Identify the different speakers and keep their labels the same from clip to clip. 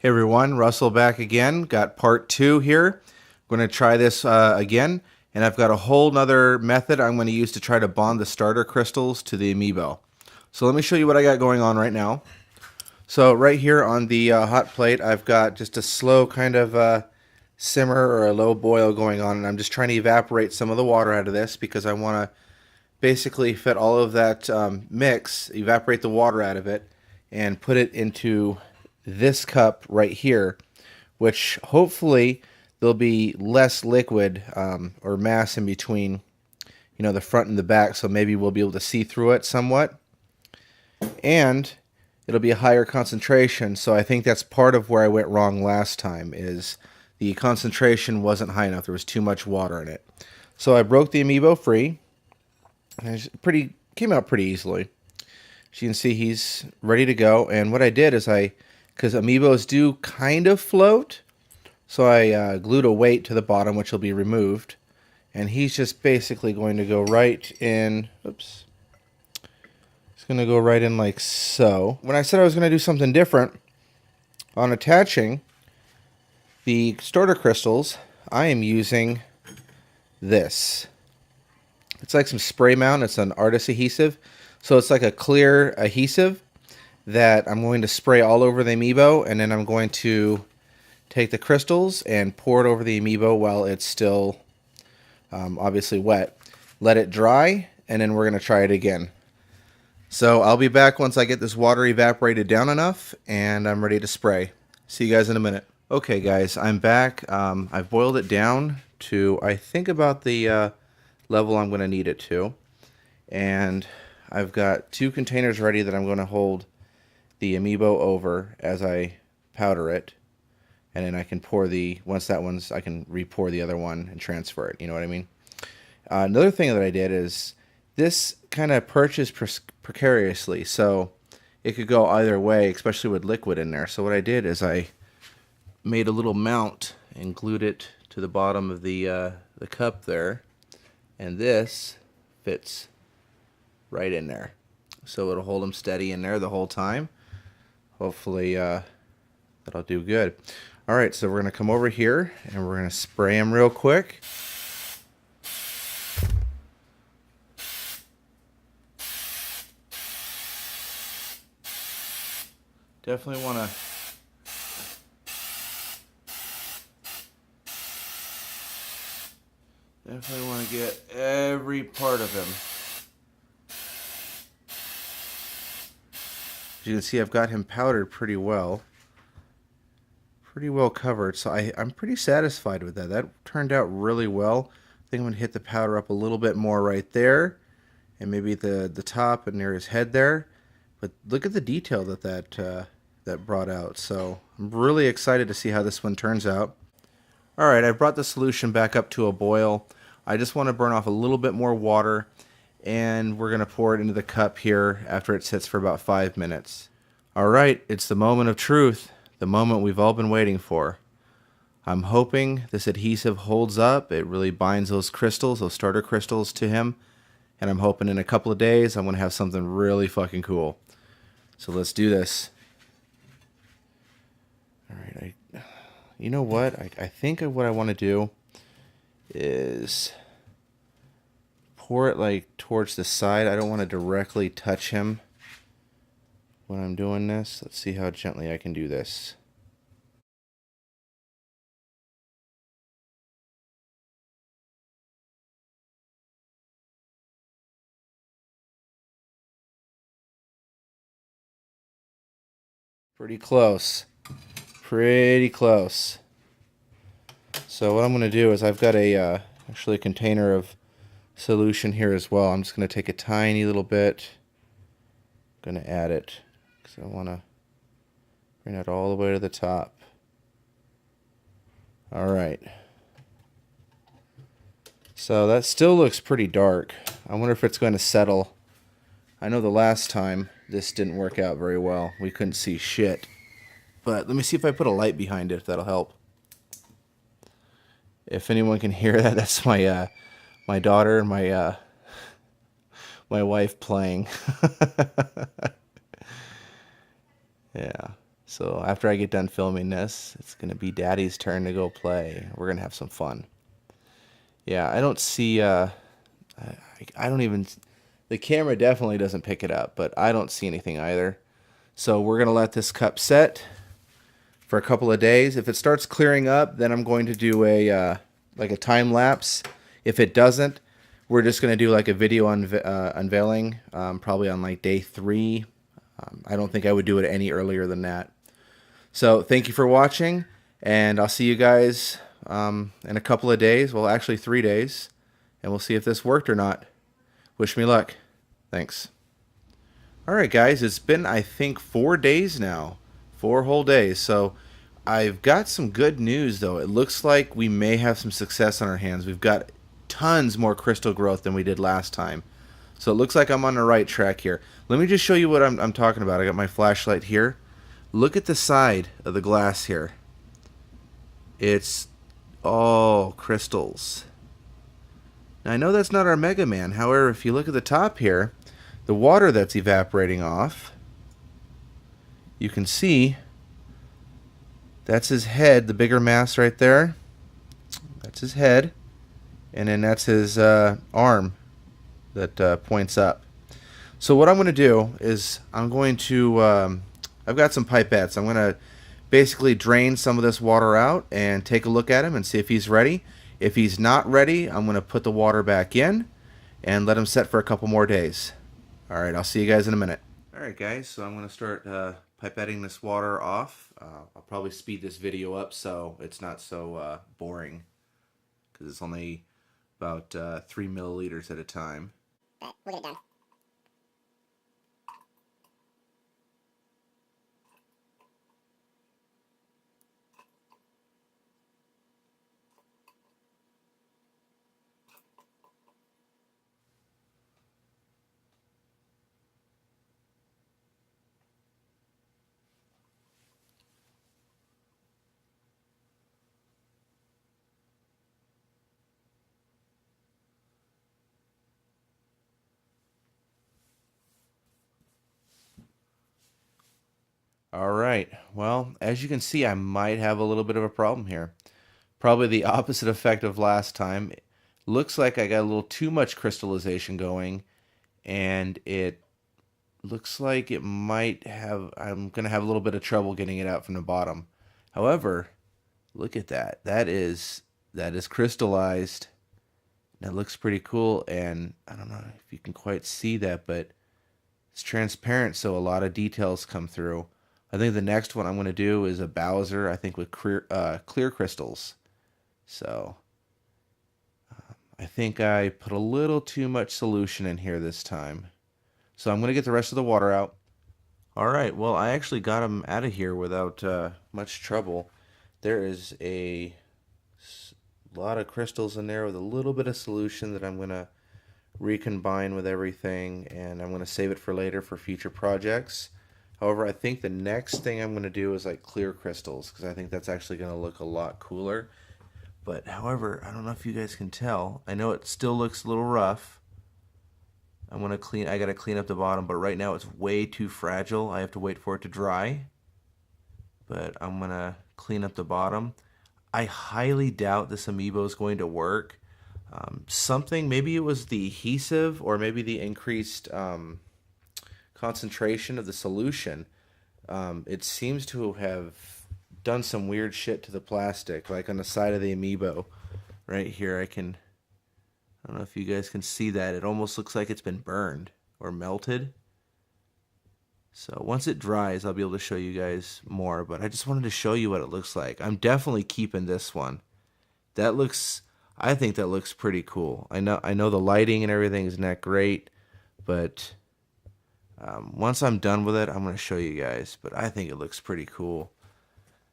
Speaker 1: Hey everyone, Russell back again. Got part 2 here. I'm going to try this again, and I've got a whole nother method I'm going to use to try to bond the starter crystals to the Amiibo. So let me show you what I got going on right now. So right here on the hot plate, I've got just a slow kind of simmer or a low boil going on, and I'm just trying to evaporate some of the water out of this because I want to basically fit all of that mix, evaporate the water out of it, and put it into this cup right here, which hopefully there'll be less liquid or mass in between, the front and the back, so maybe we'll be able to see through it somewhat. And it'll be a higher concentration, so I think that's part of where I went wrong last time, is the concentration wasn't high enough. There was too much water in it. So I broke the Amiibo free. And came out pretty easily. As you can see, he's ready to go. And what I did is because Amiibos do kind of float, so I glued a weight to the bottom, which will be removed. And he's just basically going to go right in. Oops. He's going to go right in like so. When I said I was going to do something different on attaching the starter crystals, I am using this. It's like some spray mount. It's an artist adhesive. So it's like a clear adhesive that I'm going to spray all over the Amiibo, and then I'm going to take the crystals and pour it over the Amiibo while it's still obviously wet. Let it dry, and then we're going to try it again. So I'll be back once I get this water evaporated down enough, and I'm ready to spray. See you guys in a minute. Okay guys, I'm back. I've boiled it down to, I think, about the level I'm going to need it to, and I've got 2 containers ready that I'm going to hold the Amiibo over as I powder it, and then I can pour I can re-pour the other one and transfer it, you know what I mean? Another thing that I did is this kind of purchased precariously, so it could go either way, especially with liquid in there. So what I did is I made a little mount and glued it to the bottom of the cup there. And this fits right in there. So it'll hold them steady in there the whole time. Hopefully that'll do good. Alright, so we're going to come over here and we're going to spray them real quick. Definitely want to get every part of him. As you can see, I've got him powdered pretty well covered, so I'm pretty satisfied with that. That turned out really well. I think I'm going to hit the powder up a little bit more right there, and maybe the top and near his head there. But look at the detail that brought out. So I'm really excited to see how this one turns out. Alright, I brought the solution back up to a boil. I just want to burn off a little bit more water, and we're going to pour it into the cup here after it sits for about 5 minutes. Alright, it's the moment of truth, the moment we've all been waiting for. I'm hoping this adhesive holds up, it really binds those crystals, those starter crystals to him, and I'm hoping in a couple of days I'm going to have something really fucking cool. So let's do this. Alright, you know what? I think what I want to do is pour it like towards the side. I don't want to directly touch him when I'm doing this. Let's see how gently I can do this. Pretty close. Pretty close. So what I'm going to do is I've got actually a container of solution here as well. I'm just going to take a tiny little bit. I'm going to add it because I want to bring it all the way to the top. Alright. So that still looks pretty dark. I wonder if it's going to settle. I know the last time this didn't work out very well. We couldn't see shit. But let me see if I put a light behind it, if that'll help. If anyone can hear that, that's my my daughter and my wife playing. Yeah. So after I get done filming this, it's going to be Daddy's turn to go play. We're going to have some fun. Yeah, I don't see, I don't even, the camera definitely doesn't pick it up, but I don't see anything either. So we're going to let this cup set for a couple of days. If it starts clearing up, then I'm going to do a, like a time lapse. If it doesn't, we're just going to do like a video unveiling, probably on like day 3. I don't think I would do it any earlier than that. So thank you for watching, and I'll see you guys in a couple of days. Well, actually 3 days, and we'll see if this worked or not. Wish me luck. Thanks. Alright guys, it's been I think 4 days now. 4 whole days. So I've got some good news though. It looks like we may have some success on our hands. We've got tons more crystal growth than we did last time. So it looks like I'm on the right track here. Let me just show you what I'm talking about. I got my flashlight here. Look at the side of the glass here. It's all crystals. Now I know that's not our MegaMan. However, if you look at the top here, the water that's evaporating off, you can see that's his head, the bigger mass right there. That's his head. And then that's his arm that points up. So what I'm going to do is I'm going to, I've got some pipettes. I'm going to basically drain some of this water out and take a look at him and see if he's ready. If he's not ready, I'm going to put the water back in and let him set for a couple more days. Alright, I'll see you guys in a minute. Alright guys, so I'm going to start pipetting this water off. I'll probably speed this video up so it's not so boring, because it's only about 3 milliliters at a time.
Speaker 2: But we'll get it done.
Speaker 1: Alright, well, as you can see, I might have a little bit of a problem here. Probably the opposite effect of last time. Looks like I got a little too much crystallization going, and it looks like it might have, I'm going to have a little bit of trouble getting it out from the bottom. However, look at that. That is crystallized. That looks pretty cool, and I don't know if you can quite see that, but it's transparent, so a lot of details come through. I think the next one I'm going to do is a Bowser, I think with clear crystals. So I think I put a little too much solution in here this time. So I'm going to get the rest of the water out. Alright, well I actually got them out of here without much trouble. There is a lot of crystals in there with a little bit of solution that I'm going to recombine with everything, and I'm going to save it for later for future projects. However, I think the next thing I'm going to do is like clear crystals, because I think that's actually going to look a lot cooler. But however, I don't know if you guys can tell. I know it still looks a little rough. I got to clean up the bottom, but right now it's way too fragile. I have to wait for it to dry. But I'm going to clean up the bottom. I highly doubt this Amiibo is going to work. Maybe it was the adhesive, or maybe the increased concentration of the solution. It seems to have done some weird shit to the plastic, like on the side of the Amiibo right here. I don't know if you guys can see that. It almost looks like it's been burned or melted. So once it dries, I'll be able to show you guys more, but I just wanted to show you what it looks like. I'm definitely keeping this one. I think that looks pretty cool. I know the lighting and everything is not great, but once I'm done with it, I'm going to show you guys. But I think it looks pretty cool.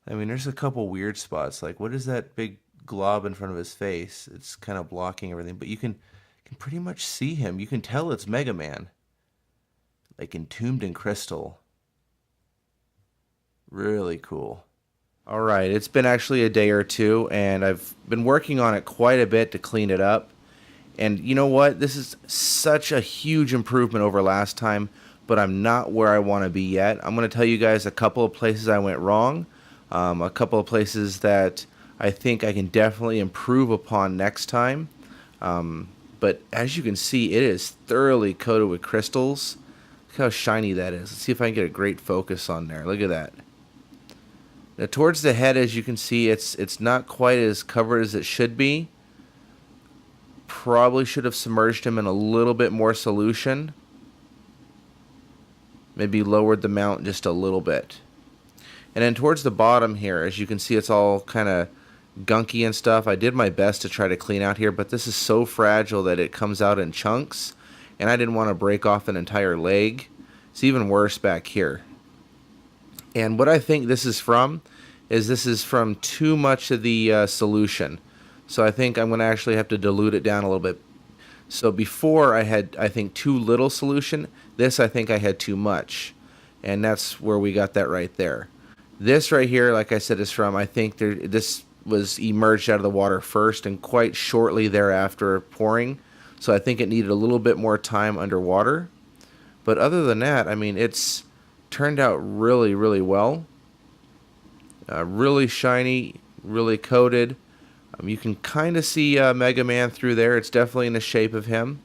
Speaker 1: I mean, there's a couple weird spots. Like, what is that big glob in front of his face? It's kind of blocking everything. But you can pretty much see him. You can tell it's MegaMan. Like, entombed in crystal. Really cool. Alright, it's been actually a day or two, and I've been working on it quite a bit to clean it up. And you know what? This is such a huge improvement over last time. but I'm not where I want to be yet. I'm going to tell you guys a couple of places I went wrong, a couple of places that I think I can definitely improve upon next time. But as you can see, it is thoroughly coated with crystals. Look how shiny that is. Let's see if I can get a great focus on there. Look at that. Now, towards the head, as you can see, it's not quite as covered as it should be. Probably should have submerged him in a little bit more solution. Maybe lowered the mount just a little bit. And then towards the bottom here, as you can see, it's all kind of gunky and stuff. I did my best to try to clean out here, but this is so fragile that it comes out in chunks, and I didn't want to break off an entire leg. It's even worse back here. And what I think this is from too much of the solution. So I think I'm going to actually have to dilute it down a little bit. So before I had, I think, too little solution. This, I think I had too much. And that's where we got that right there. This right here, like I said, is from, I think this was emerged out of the water first and quite shortly thereafter pouring. So I think it needed a little bit more time underwater. But other than that, I mean, it's turned out really, really well. Really shiny, really coated. You can kind of see MegaMan through there. It's definitely in the shape of him.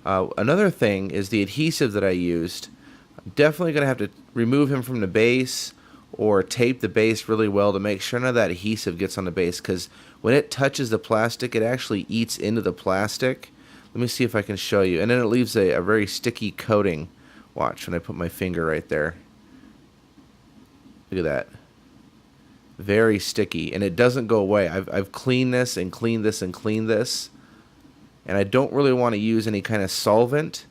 Speaker 1: Another thing is the adhesive that I used. I'm definitely going to have to remove him from the base or tape the base really well to make sure none of that adhesive gets on the base, because when it touches the plastic, it actually eats into the plastic. Let me see if I can show you. And then it leaves a very sticky coating. Watch when I put my finger right there. Look at that. Very sticky, and it doesn't go away. I've cleaned this and cleaned this and cleaned this, and I don't really want to use any kind of solvent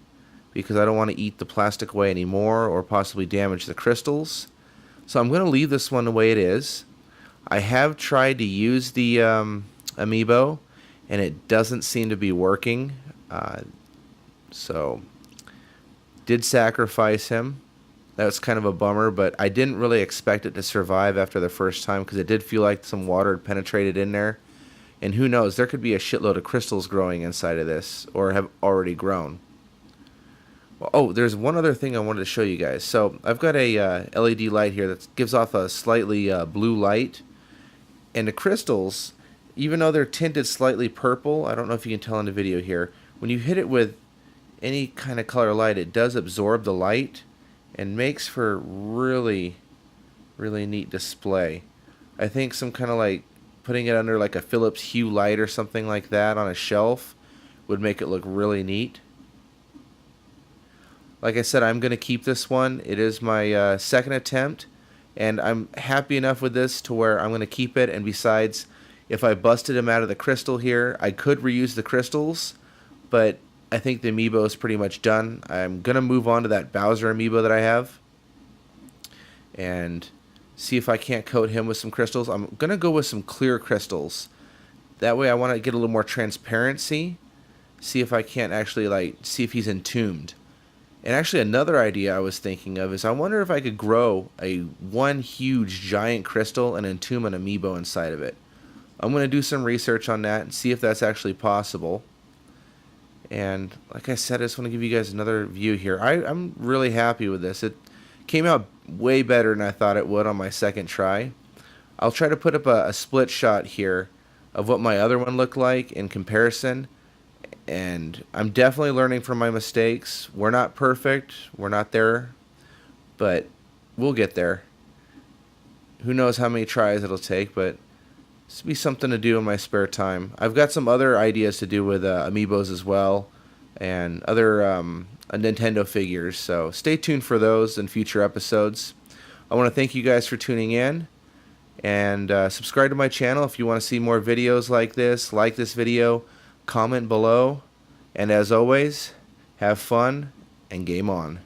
Speaker 1: because I don't want to eat the plastic away anymore or possibly damage the crystals. So I'm going to leave this one the way it is. I have tried to use the Amiibo, and it doesn't seem to be working. So did sacrifice him. That was kind of a bummer, but I didn't really expect it to survive after the first time because it did feel like some water had penetrated in there. And who knows, there could be a shitload of crystals growing inside of this or have already grown. Well, oh, there's one other thing I wanted to show you guys. So I've got a LED light here that gives off a slightly blue light. And the crystals, even though they're tinted slightly purple, I don't know if you can tell in the video here, when you hit it with any kind of color light, it does absorb the light and makes for really, really neat display. I think some kind of like putting it under like a Philips Hue light or something like that on a shelf would make it look really neat. Like I said, I'm going to keep this one. It is my second attempt, and I'm happy enough with this to where I'm going to keep it. And besides, if I busted him out of the crystal here, I could reuse the crystals, but I think the Amiibo is pretty much done. I'm going to move on to that Bowser Amiibo that I have and see if I can't coat him with some crystals. I'm going to go with some clear crystals. That way I want to get a little more transparency. See if I can't actually see if he's entombed. And actually another idea I was thinking of is I wonder if I could grow one huge giant crystal and entomb an Amiibo inside of it. I'm going to do some research on that and see if that's actually possible. And like I said, I just want to give you guys another view here. I'm really happy with this. It came out way better than I thought it would on my second try. I'll try to put up a split shot here of what my other one looked like in comparison. And I'm definitely learning from my mistakes. We're not perfect. We're not there. But we'll get there. Who knows how many tries it'll take, but this will be something to do in my spare time. I've got some other ideas to do with Amiibos as well, and other Nintendo figures, so stay tuned for those in future episodes. I want to thank you guys for tuning in, and subscribe to my channel if you want to see more videos like this. Like this video, comment below, and as always, have fun and game on.